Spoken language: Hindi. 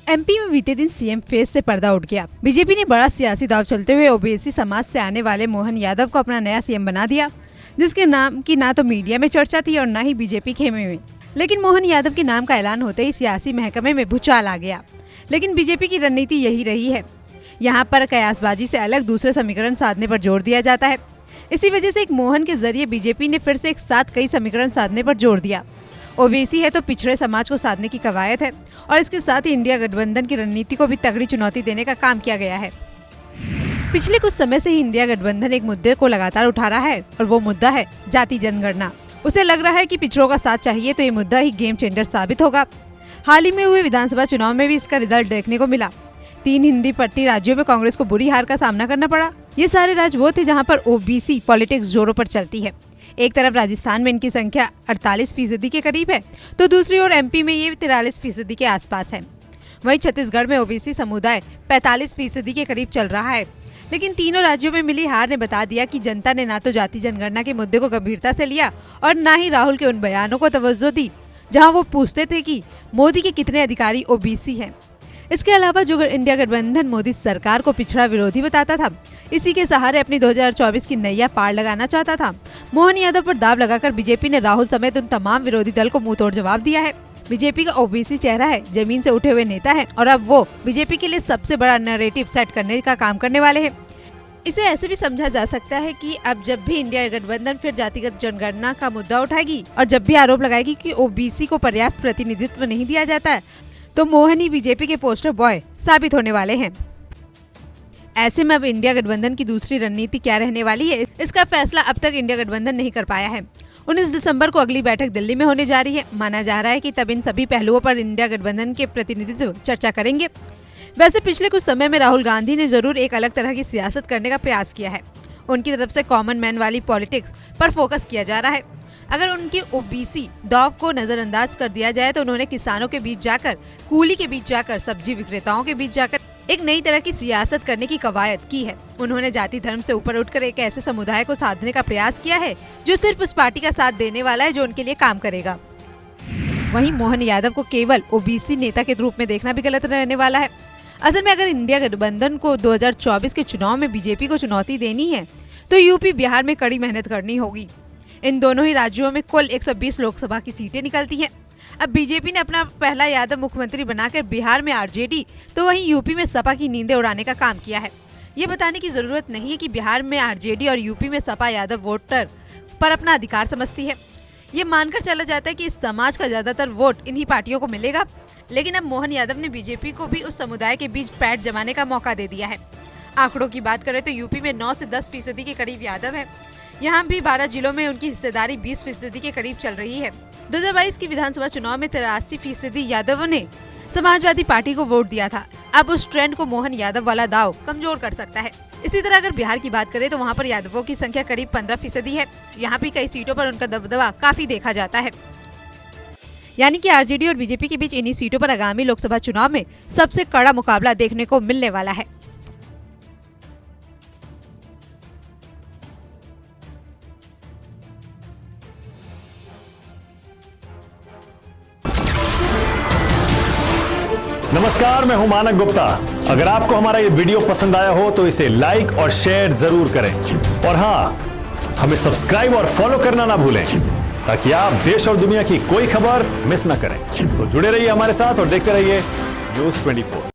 एमपी में बीते दिन सीएम फेस से पर्दा उठ गया। बीजेपी ने बड़ा सियासी दांव चलते हुए ओबीसी समाज से आने वाले मोहन यादव को अपना नया सीएम बना दिया, जिसके नाम की ना तो मीडिया में चर्चा थी और न ही बीजेपी खेमे में। लेकिन मोहन यादव के नाम का ऐलान होते ही सियासी महकमे में भूचाल आ गया। लेकिन बीजेपी की रणनीति यही रही है, यहाँ पर कयासबाजी से अलग दूसरे समीकरण साधने पर जोर दिया जाता है। इसी वजह से एक मोहन के जरिए बीजेपी ने फिर से एक साथ कई समीकरण साधने पर जोर दिया। ओबीसी है तो पिछड़े समाज को साधने की कवायद है और इसके साथ ही इंडिया गठबंधन की रणनीति को भी तगड़ी चुनौती देने का काम किया गया है। पिछले कुछ समय से ही इंडिया गठबंधन एक मुद्दे को लगातार उठा रहा है और वो मुद्दा है जाति जनगणना। उसे लग रहा है कि पिछड़ों का साथ चाहिए तो ये मुद्दा ही गेम चेंजर साबित होगा। हाल ही में हुए विधानसभा चुनाव में भी इसका रिजल्ट देखने को मिला। 3 हिंदी पट्टी राज्यों में कांग्रेस को बुरी हार का सामना करना पड़ा। ये सारे राज्य वो थे जहाँ पर ओबीसी पॉलिटिक्स जोरों पर चलती है। एक तरफ राजस्थान में इनकी संख्या 48% के करीब है, तो दूसरी ओर एमपी में ये 43% के आसपास है। वहीं छत्तीसगढ़ में ओबीसी समुदाय 45% के करीब चल रहा है। लेकिन तीनों राज्यों में मिली हार ने बता दिया कि जनता ने ना तो जाति जनगणना के मुद्दे को गंभीरता से लिया और ना ही राहुल के उन बयानों को तवज्जो दी जहां वो पूछते थे कि मोदी के कितने अधिकारी ओबीसी हैं। इसके अलावा जो इंडिया गठबंधन मोदी सरकार को पिछड़ा विरोधी बताता था, इसी के सहारे अपनी 2024 की नैया पार लगाना चाहता था। मोहन यादव पर दाव लगाकर बीजेपी ने राहुल समेत उन तमाम विरोधी दल को मुंह तोड़ जवाब दिया है। बीजेपी का ओबीसी चेहरा है, जमीन से उठे हुए नेता है और अब वो बीजेपी के लिए सबसे बड़ा नैरेटिव सेट करने का काम करने वाले हैं। इसे ऐसे भी समझा जा सकता है कि अब जब भी इंडिया गठबंधन फिर जातिगत जनगणना का मुद्दा उठाएगी और जब भी आरोप लगाएगी कि ओबीसी को पर्याप्त प्रतिनिधित्व नहीं दिया जाता है, तो मोहन ही बीजेपी के पोस्टर बॉय साबित होने वाले हैं। ऐसे में अब इंडिया गठबंधन की दूसरी रणनीति क्या रहने वाली है, इसका फैसला अब तक इंडिया गठबंधन नहीं कर पाया है। 19 दिसंबर को अगली बैठक दिल्ली में होने जा रही है। माना जा रहा है कि तब इन सभी पहलुओं पर इंडिया गठबंधन के प्रतिनिधित्व चर्चा करेंगे। वैसे पिछले कुछ समय में राहुल गांधी ने जरूर एक अलग तरह की सियासत करने का प्रयास किया है। उनकी तरफ से कॉमन मैन वाली पॉलिटिक्स पर फोकस किया जा रहा है। अगर उनकी ओबीसी दाव को नजरअंदाज कर दिया जाए तो उन्होंने किसानों के बीच जाकर, कूली के बीच जाकर, सब्जी विक्रेताओं के बीच जाकर एक नई तरह की सियासत करने की कवायद की है। उन्होंने जाति धर्म से ऊपर उठकर एक ऐसे समुदाय को साधने का प्रयास किया है जो सिर्फ उस पार्टी का साथ देने वाला है जो उनके लिए काम करेगा। वहीं मोहन यादव को केवल ओबीसी नेता के रूप में देखना भी गलत रहने वाला है। असल में अगर इंडिया गठबंधन को 2024 के चुनाव में बीजेपी को चुनौती देनी है तो यूपी बिहार में कड़ी मेहनत करनी होगी। इन दोनों ही राज्यों में कुल 120 लोकसभा की सीटें निकलती हैं। अब बीजेपी ने अपना पहला यादव मुख्यमंत्री बनाकर बिहार में आरजेडी तो वहीं यूपी में सपा की नींदें उड़ाने का काम किया है। ये बताने की जरूरत नहीं है कि बिहार में आरजेडी और यूपी में सपा यादव वोटर पर अपना अधिकार समझती है। ये मानकर चला जाता है कि इस समाज का ज्यादातर वोट इन्हीं पार्टियों को मिलेगा। लेकिन अब मोहन यादव ने बीजेपी को भी उस समुदाय के बीच पैठ जमाने का मौका दे दिया है। आंकड़ों की बात करें तो यूपी में 9 से 10% के करीब यादव है। यहाँ भी 12 जिलों में उनकी हिस्सेदारी 20% के करीब चल रही है। 2022 की विधानसभा चुनाव में 83% यादवों ने समाजवादी पार्टी को वोट दिया था। अब उस ट्रेंड को मोहन यादव वाला दाव कमजोर कर सकता है। इसी तरह अगर बिहार की बात करें तो वहाँ पर यादवों की संख्या करीब 15% है। यहाँ भी कई सीटों पर उनका दबदबा काफी देखा जाता है। यानी कि आरजेडी और बीजेपी के बीच इन्हीं सीटों पर आगामी लोकसभा चुनाव में सबसे कड़ा मुकाबला देखने को मिलने वाला है। नमस्कार, मैं हूं मानक गुप्ता। अगर आपको हमारा ये वीडियो पसंद आया हो तो इसे लाइक और शेयर जरूर करें और हाँ, हमें सब्सक्राइब और फॉलो करना ना भूलें ताकि आप देश और दुनिया की कोई खबर मिस ना करें। तो जुड़े रहिए हमारे साथ और देखते रहिए न्यूज़ 24।